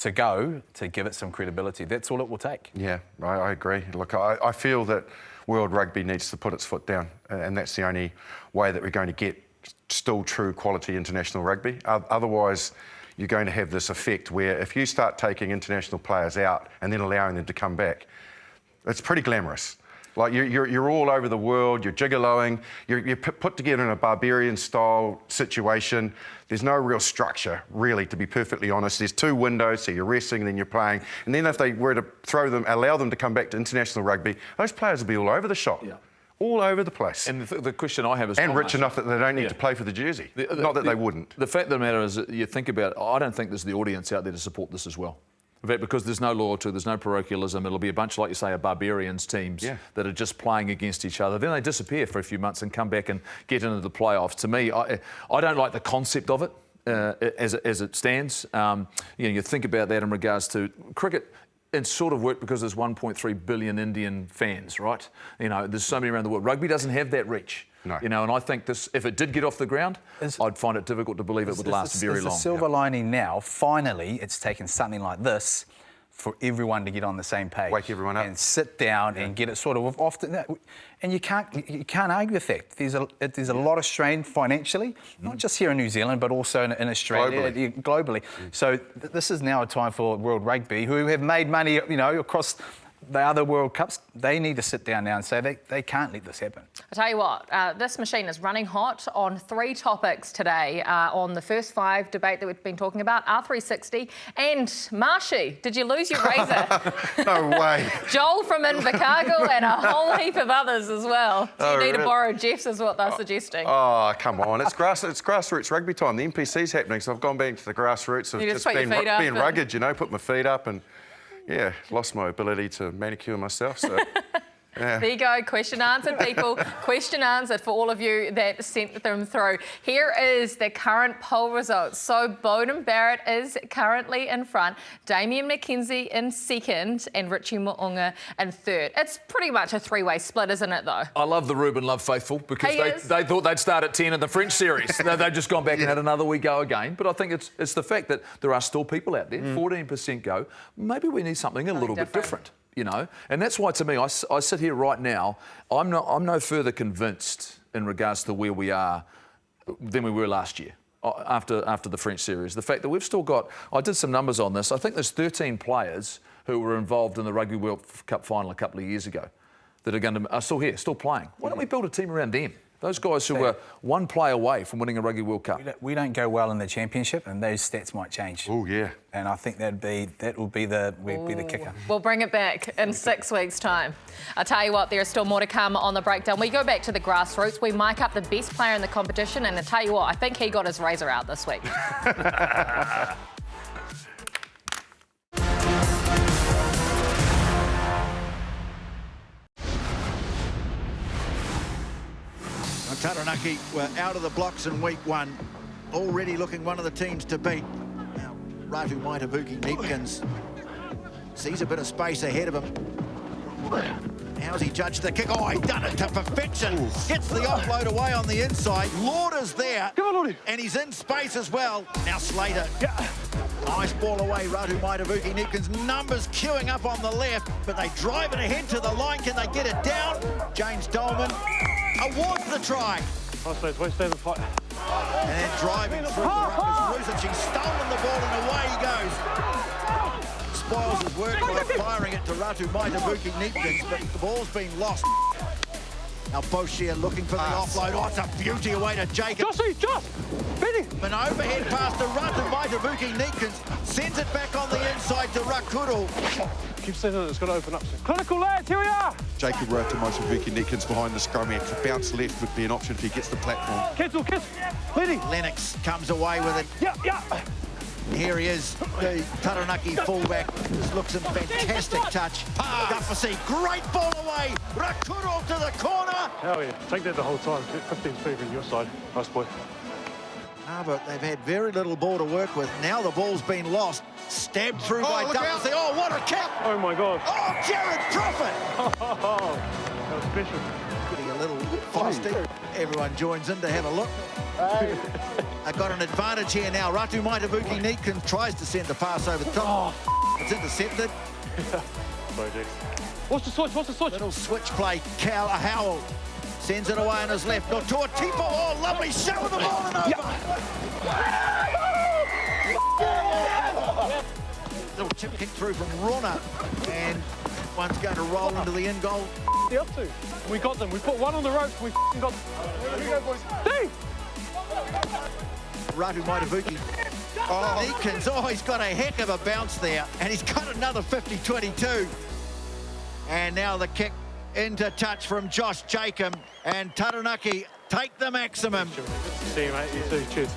to go to give it some credibility. That's all it will take. Yeah, I agree. Look, I feel that World Rugby needs to put its foot down, and that's the only way that we're going to get still true quality international rugby. Otherwise, you're going to have this effect where if you start taking international players out and then allowing them to come back, it's pretty glamorous. Like you're all over the world, you're gigoloing, you're put together in a barbarian-style situation. There's no real structure, really, to be perfectly honest. There's 2 windows, so you're resting, then you're playing. And then if they were to allow them to come back to international rugby, those players will be all over the shop. Yeah. All over the place. And the question I have is... And rich enough that they don't need to play for the jersey. Not that they wouldn't. The fact of the matter is that you think about it, I don't think there's the audience out there to support this as well. In fact, because there's no loyalty, there's no parochialism, it'll be a bunch, like you say, of barbarians teams that are just playing against each other. Then they disappear for a few months and come back and get into the playoffs. To me, I don't like the concept of it as it stands. You think about that in regards to cricket. It sort of worked because there's 1.3 billion Indian fans, right? There's so many around the world. Rugby doesn't have that reach. No. And I think this, if it did get off the ground, I'd find it difficult to believe it would last very long. The silver lining now, finally, it's taken something like this for everyone to get on the same page. Wake everyone up. And sit down and get it sort of off. And you can't argue with that. There's a lot of strain financially, not just here in New Zealand, but also in Australia, globally. So this is now a time for World Rugby, who have made money, across the other World Cups. They need to sit down now and say they can't let this happen. I tell you what, this machine is running hot on 3 topics today. On the first 5 debate that we've been talking about, R360, and Marshy, did you lose your razor? No way. Joel from Invercargill and a whole heap of others as well. Do you need to borrow Jeff's, is what they're suggesting. Oh, come on. It's grassroots rugby time. The NPC's happening, so I've gone back to the grassroots of just being rugged, put my feet up and... Yeah, lost my ability to manicure myself, so... Yeah. There you go, question answered, people. Question answered for all of you that sent them through. Here is the current poll results. So Bowden Barrett is currently in front, Damien McKenzie in second, and Richie Mo'unga in third. It's pretty much a 3-way split, isn't it, though? I love the Ruben Love faithful because they thought they'd start at 10 in the French series. They've just gone back and had another wee go again. But I think it's the fact that there are still people out there, 14% go. Maybe we need something a little bit different. And that's why, to me, I sit here right now, I'm no further convinced in regards to where we are than we were last year after the French series. The fact that we've still got, I did some numbers on this, I think there's 13 players who were involved in the Rugby World Cup final a couple of years ago that are still here, still playing. Why don't we build a team around them? Those guys who were 1 play away from winning a Rugby World Cup. We don't go well in the championship, and those stats might change. Oh yeah. And I think that will be the kicker. We'll bring it back in 6 weeks' time. I tell you what, there is still more to come on the breakdown. We go back to the grassroots. We mic up the best player in the competition, and I tell you what, I think he got his razor out this week. Taranaki were out of the blocks in week 1, already looking one of the teams to beat. Now, Ratu Maitavuki-Neepkins sees a bit of space ahead of him. How's he judged the kick? Oh, he's done it to perfection. Gets the offload away on the inside. Lauder's there. Come on, Lordy. And he's in space as well. Now Slater. Nice ball away, Ratu Maitavuki-Neepkins. Numbers queuing up on the left, but they drive it ahead to the line. Can they get it down? James Dolman awards the try. And then driving through the ruck is Rusic. He's stolen the ball and away he goes. Spoils his work by firing it to Ratu Maitavuki-Neepkins, but the ball's been lost. Now Boshier looking for the offload. Oh, it's a beauty away to Jacob. Josh! An overhead pass to Ratu Maitavuki-Neepkins. Sends it back on the inside to Rakuru. Keep saying that it's got to open up soon. Clinical lads, here we are! Jacob Ratu Maitavuki-Neepkins behind the scrum. He to bounce left would be an option if he gets the platform. Cancel! Leading! Lennox comes away with it. Yeah! Here he is, the Taranaki fullback. This looks a fantastic touch. Duffy, great ball away. Rakuru to the corner. Hell yeah, take that the whole time. 15 feet on your side. Nice boy. But they've had very little ball to work with. Now the ball's been lost. Stabbed through by Duffy. Oh, what a kick! Oh my God. Oh, Jared Prophet! That was special. Getting a little frosty. Everyone joins in to have a look. I've got an advantage here now. Ratu Maitavuki-Neepkins tries to send the pass over the top. It's intercepted. Sorry, Jack. What's the switch? Little switch play. Howell sends it away on his left. Notua Tipo. Oh, lovely shot with the ball and over. Little chip kick through from Rona. And One's going to roll into the end goal. The up to. We got them. We put one on the ropes. We got them. Here we go, boys. Dave! Ratu Maitavuki. Neekins, he's got a heck of a bounce there. And he's got another 50-22. And now the kick into touch from Josh Jacob. And Taranaki take the maximum. See you, mate. You too. Cheers.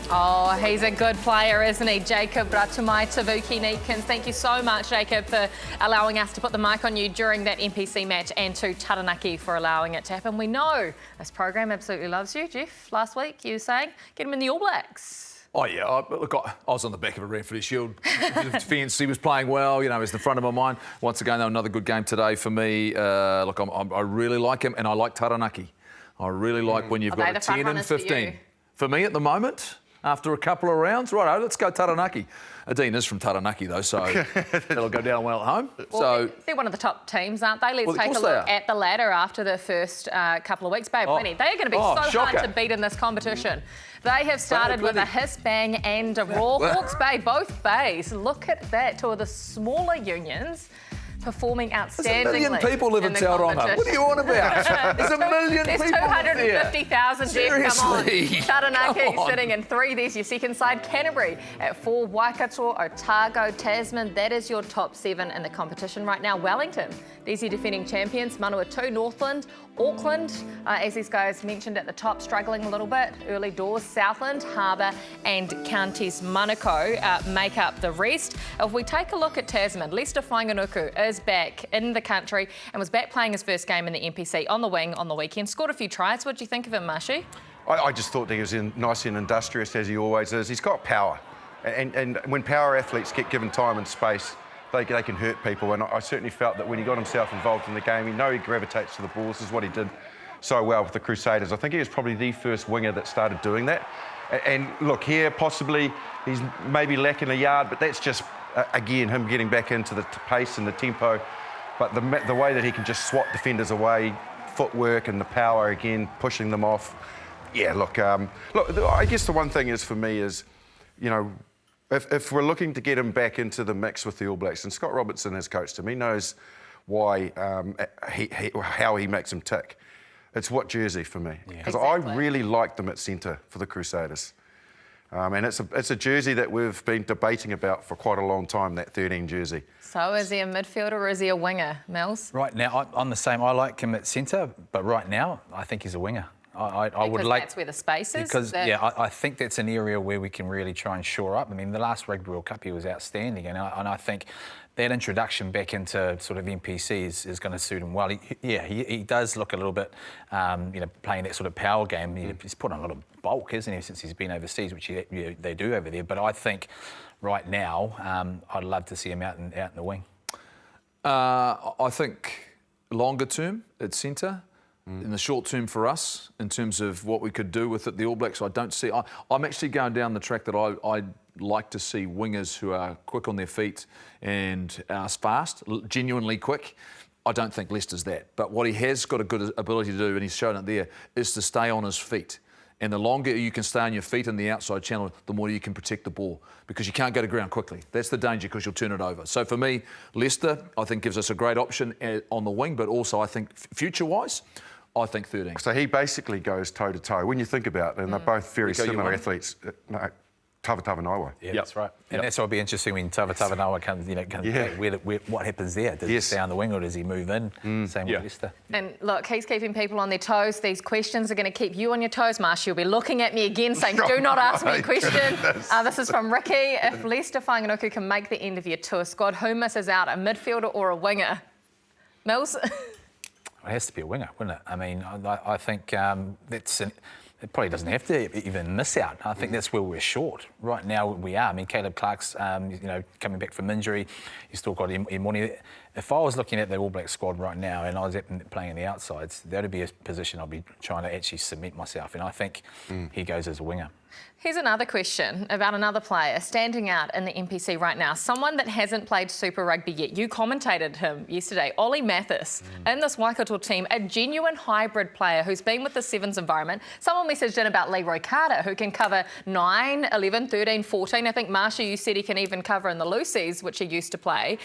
Oh, he's a good player, isn't he? Jacob Ratumai-Tavuki Neekins. Thank you so much, Jacob, for allowing us to put the mic on you during that NPC match, and to Taranaki for allowing it to happen. We know this program absolutely loves you. Jeff, last week you were saying get him in the All Blacks. Oh, yeah. I was on the back of a Ranfurly Shield defence. He was playing well, you know, he's in the front of my mind. Once again, though, another good game today for me. Look, I really like him, and I like Taranaki. I really like when you've got a 10 and 15. For me at the moment, after a couple of rounds, righto, let's go Taranaki. Adina's from Taranaki, though, so that'll go down well at home. Well, they're one of the top teams, aren't they? Let's take a look at the ladder after the first couple of weeks. Babe, Winnie, they are going to be so hard to beat in this competition. They have started with a hiss, bang and a roar. Hawke's Bay, both bays. Look at that, two of the smaller unions performing outstandingly. There's a million people live in Tauranga. What are you on about? There's a million people. There's 250,000, Jeff, come on. Taranaki on. sitting in 3. There's your second side. Canterbury at 4. Waikato, Otago, Tasman. That is your top 7 in the competition right now. Wellington, these are your defending champions. Manawatu, Northland, Auckland, as these guys mentioned at the top, struggling a little bit. Early doors, Southland, Harbour and Counties Manukau make up the rest. If we take a look at Tasman, Leicester Fainga'anuku is back in the country and was back playing his first game in the NPC on the wing on the weekend. Scored a few tries. What do you think of him, Mashi? I just thought that he was nice and industrious, as he always is. He's got power. And when power athletes get given time and space, they can hurt people. And I certainly felt that when he got himself involved in the game, he gravitates to the ball. This is what he did so well with the Crusaders. I think he was probably the first winger that started doing that. And look, here, possibly, he's maybe lacking a yard, but that's just, again, him getting back into the pace and the tempo. But the way that he can just swat defenders away, footwork and the power, again, pushing them off. Yeah, look, I guess the one thing is for me is, you know, if we're looking to get him back into the mix with the All Blacks, and Scott Robertson has coached him, he knows why, how he makes him tick. It's what jersey for me, because I really liked them at centre for the Crusaders. And it's a jersey that we've been debating about for quite a long time, that 13 jersey. So is he a midfielder or is he a winger, Mills? Right now, I'm the same. I like him at centre, but right now, I think he's a winger. I would like, that's where the space is? Because, I think that's an area where we can really try and shore up. I mean, the last Rugby World Cup, he was outstanding, and I think that introduction back into sort of NPC is going to suit him well. He does look a little bit, playing that sort of power game. He's put on a lot of bulk, isn't he, since he's been overseas, which they do over there. But I think right now, I'd love to see him out in the wing. I think longer term at centre. In the short term for us, in terms of what we could do with it, the All Blacks, I don't see. I'm actually going down the track that I'd like to see wingers who are quick on their feet and are fast, genuinely quick. I don't think Leicester's that. But what he has got a good ability to do, and he's shown it there, is to stay on his feet. And the longer you can stay on your feet in the outside channel, the more you can protect the ball, because you can't go to ground quickly. That's the danger, because you'll turn it over. So for me, Leicester, I think, gives us a great option on the wing, but also I think future-wise, I think 13. So he basically goes toe-to-toe. When you think about it, and they're both very similar athletes. No, Tavatavanawa. Yeah, that's right. And that's what'll be interesting when Tavatavanawa comes back. What happens there? Does he stay on the wing or does he move in? Same with Leicester. And look, he's keeping people on their toes. These questions are going to keep you on your toes, Marsh. You'll be looking at me again saying, do not ask me a question. This is from Ricky. If Leicester Fainga'anuku can make the end of your tour squad, who misses out, a midfielder or a winger? Mills? It has to be a winger, wouldn't it? I mean, I think it probably doesn't have to even miss out. I think that's where we're short. Right now we are. I mean, Caleb Clark's, coming back from injury. He's still got Imoni. If I was looking at the All Black squad right now and I was playing in the outsides, that would be a position I'd be trying to actually cement myself. And I think he goes as a winger. Here's another question about another player standing out in the NPC right now. Someone that hasn't played Super Rugby yet. You commentated him yesterday. Ollie Mathis in this Waikato team, a genuine hybrid player who's been with the Sevens environment. Someone messaged in about Leroy Carter, who can cover 9, 11, 13, 14. I think, Marsha, you said he can even cover in the loosies, which he used to play.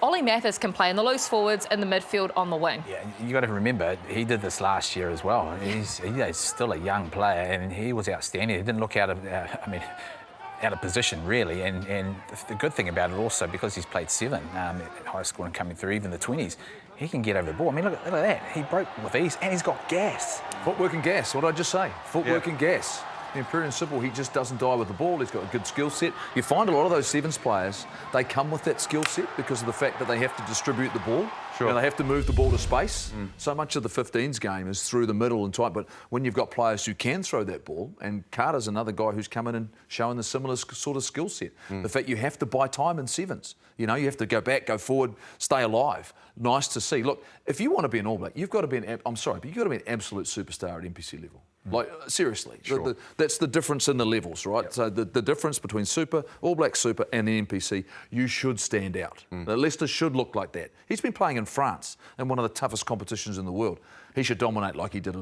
Ollie Mathis can play in the loose forwards, in the midfield, on the wing. Yeah, you got to remember, he did this last year as well. He's still a young player, and he was outstanding. He didn't look out of, out of position, really. And the good thing about it also, because he's played 7 at high school and coming through even the 20s, he can get over the ball. I mean, look at that. He broke with ease, and he's got gas. Footwork and gas. What did I just say? Footwork and gas. In pure and simple, he just doesn't die with the ball. He's got a good skill set. You find a lot of those sevens players, they come with that skill set because of the fact that they have to distribute the ball. Sure. And they have to move the ball to space. So much of the 15s game is through the middle and tight. But when you've got players who can throw that ball, and Carter's another guy who's come in and showing the similar sort of skill set. The fact you have to buy time in sevens. You know, you have to go back, go forward, stay alive. Nice to see. Look, if you want to be an All Black, you've got to be I'm sorry, but you've got to be an absolute superstar at NPC level. Like, seriously. Sure. That's the difference in the levels, right? Yep. So the difference between Super, All Black Super and the NPC, you should stand out. Leicester should look like that. He's been playing in France in one of the toughest competitions in the world. He should dominate like he did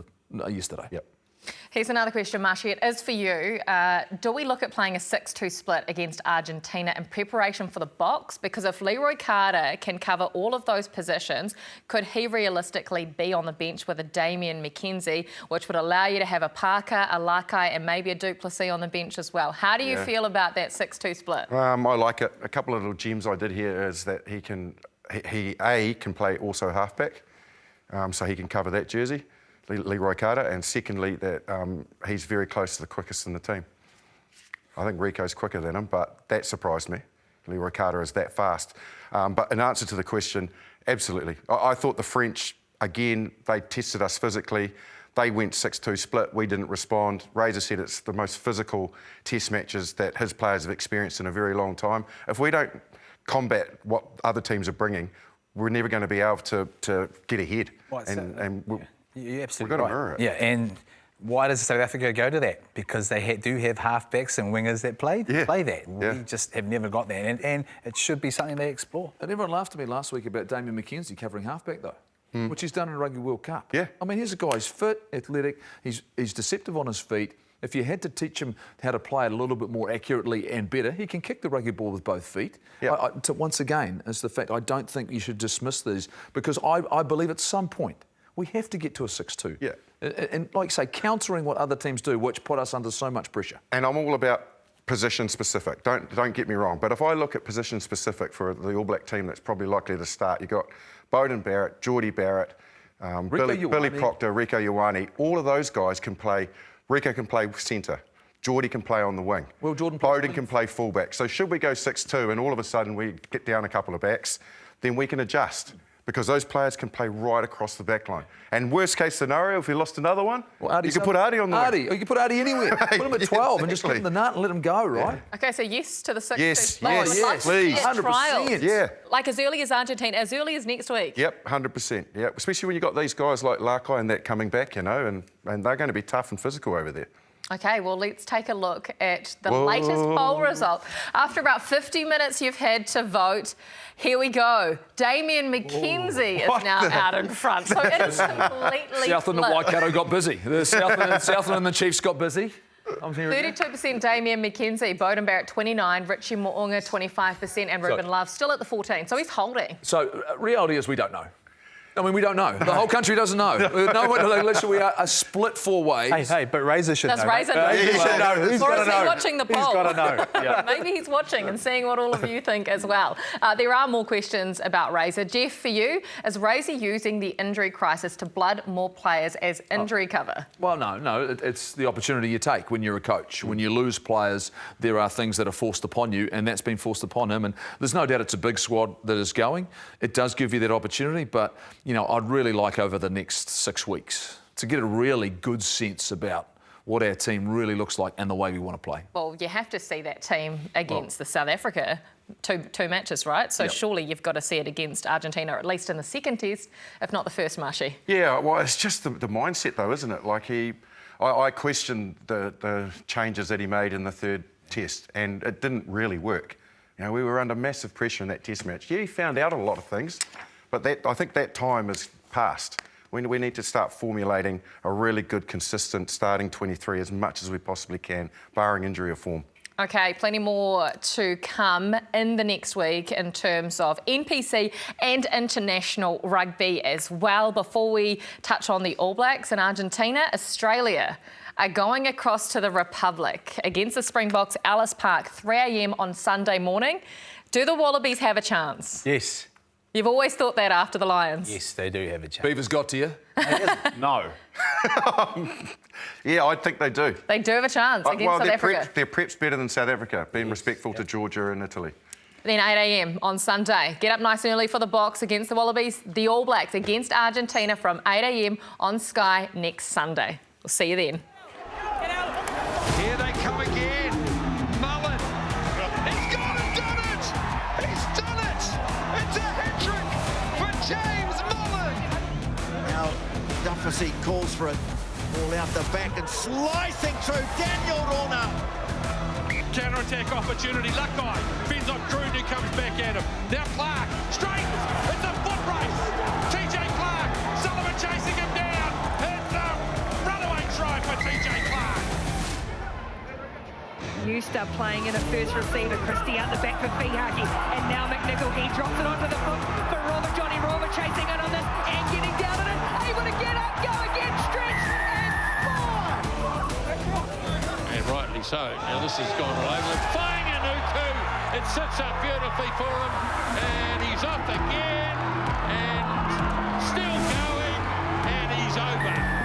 yesterday. Yep. Here's another question, Marshy. It is for you. Do we look at playing a 6-2 split against Argentina in preparation for the box? Because if Leroy Carter can cover all of those positions, could he realistically be on the bench with a Damian McKenzie, which would allow you to have a Parker, a Lakai, and maybe a Duplessis on the bench as well? How do you feel about that 6-2 split? I like it. A couple of little gems I did here is that he can play also halfback, so he can cover that jersey. Leroy Carter, and secondly that he's very close to the quickest in the team. I think Rico's quicker than him, but that surprised me. Leroy Carter is that fast. But in answer to the question, absolutely. I thought the French, again, they tested us physically. They went 6-2 split, we didn't respond. Razor said it's the most physical test matches that his players have experienced in a very long time. If we don't combat what other teams are bringing, we're never going to be able to get ahead. You're absolutely We're going right. to mirror it. Yeah, and why does South Africa go to that? Because they do have halfbacks and wingers that play that. We just have never got that, and it should be something they explore. And everyone laughed at me last week about Damian McKenzie covering halfback, though, which he's done in the Rugby World Cup. Yeah. I mean, here's a guy who's fit, athletic, he's deceptive on his feet. If you had to teach him how to play it a little bit more accurately and better, he can kick the rugby ball with both feet. Yeah. Once again, is the fact I don't think you should dismiss these, because I believe at some point we have to get to a 6-2. Yeah. And like say, countering what other teams do, which put us under so much pressure. And I'm all about position specific. Don't get me wrong. But if I look at position specific for the All Black team that's probably likely to start, you've got Beauden Barrett, Geordie Barrett, Billy Proctor, Rico Ioane. All of those guys can play. Rico can play centre. Geordie can play on the wing. Well, Beauden can play fullback. So should we go 6-2 and all of a sudden we get down a couple of backs, then we can adjust, because those players can play right across the back line. And worst case scenario, if we lost another one, you could put Artie on the wing. Or you could put Artie anywhere. Put him at 12 and just give him the nut and let him go, right? Okay, so yes to the 6-2 Yes, split. yes, I'd like to please. see it 100%. trialled. Yeah. Like as early as Argentina, as early as next week. Yep, 100%. Yeah, especially when you've got these guys like Lakai and that coming back, you know, and they're going to be tough and physical over there. Okay, well, let's take a look at the latest poll result. After about 50 minutes you've had to vote, here we go. Damian McKenzie is now out in front. So it is completely Southland and Waikato got busy. The Southland and the Chiefs got busy. 32% Damian McKenzie, Beauden Barrett 29, Richie Mo'unga 25%, and Ruben Love still at the 14. So he's holding. So reality is we don't know. I mean, we don't know. The whole country doesn't know. No one, literally, we are a split 4 ways. Hey, but Razor should know. Does Razor know? He should know. Who's or got to is know? he watching the poll? He's got to know. Yeah. Maybe he's watching and seeing what all of you think as well. There are more questions about Razor. Jeff, for you, is Razor using the injury crisis to blood more players as injury cover? Well, no. It's the opportunity you take when you're a coach. When you lose players, there are things that are forced upon you, and that's been forced upon him. And there's no doubt it's a big squad that is going. It does give you that opportunity, but, you know, I'd really like over the next 6 weeks to get a really good sense about what our team really looks like and the way we want to play. Well, you have to see that team against the South Africa, two matches, right? So surely you've got to see it against Argentina, or at least in the second test, if not the first, Marshy. Yeah, well, it's just the mindset, though, isn't it? Like I questioned the changes that he made in the third test, and it didn't really work. You know, we were under massive pressure in that test match. Yeah, he found out a lot of things, but I think that time is past. We need to start formulating a really good, consistent starting 23 as much as we possibly can, barring injury or form. Okay, plenty more to come in the next week in terms of NPC and international rugby as well. Before we touch on the All Blacks in Argentina, Australia are going across to the Republic against the Springboks, Ellis Park, 3 a.m. on Sunday morning. Do the Wallabies have a chance? Yes. You've always thought that after the Lions. Yes, they do have a chance. Beavers got to you? No. Yeah, I think they do. They do have a chance against South Africa. Their prep's better than South Africa, being respectful to Georgia and Italy. Then 8 a.m. on Sunday. Get up nice and early for the Box against the Wallabies. The All Blacks against Argentina from 8 a.m. on Sky next Sunday. We'll see you then. Here they come again. Mullen. He's gone and done it! He's done it! It's a hat-trick for James Mullen! Now, Duffy calls for it. Ball out the back and slicing through Daniel Rona. Counter-attack opportunity. Luckeye fends off Croon, who comes back at him. Now Clark, straight. It's a foot race. TJ Clark, Sullivan chasing him down. It's a runaway try for TJ Clark. Newster playing in a first receiver. Christie out the back for Fihaki. And now McNichol, he drops it onto the foot for Robert. Johnny Robert chasing in on this and getting down on it. Able to get up, go again, stretch and score! And rightly so. Now this has gone all over. Fainga'anuku. It sits up beautifully for him. And he's off again. And still going. And he's over.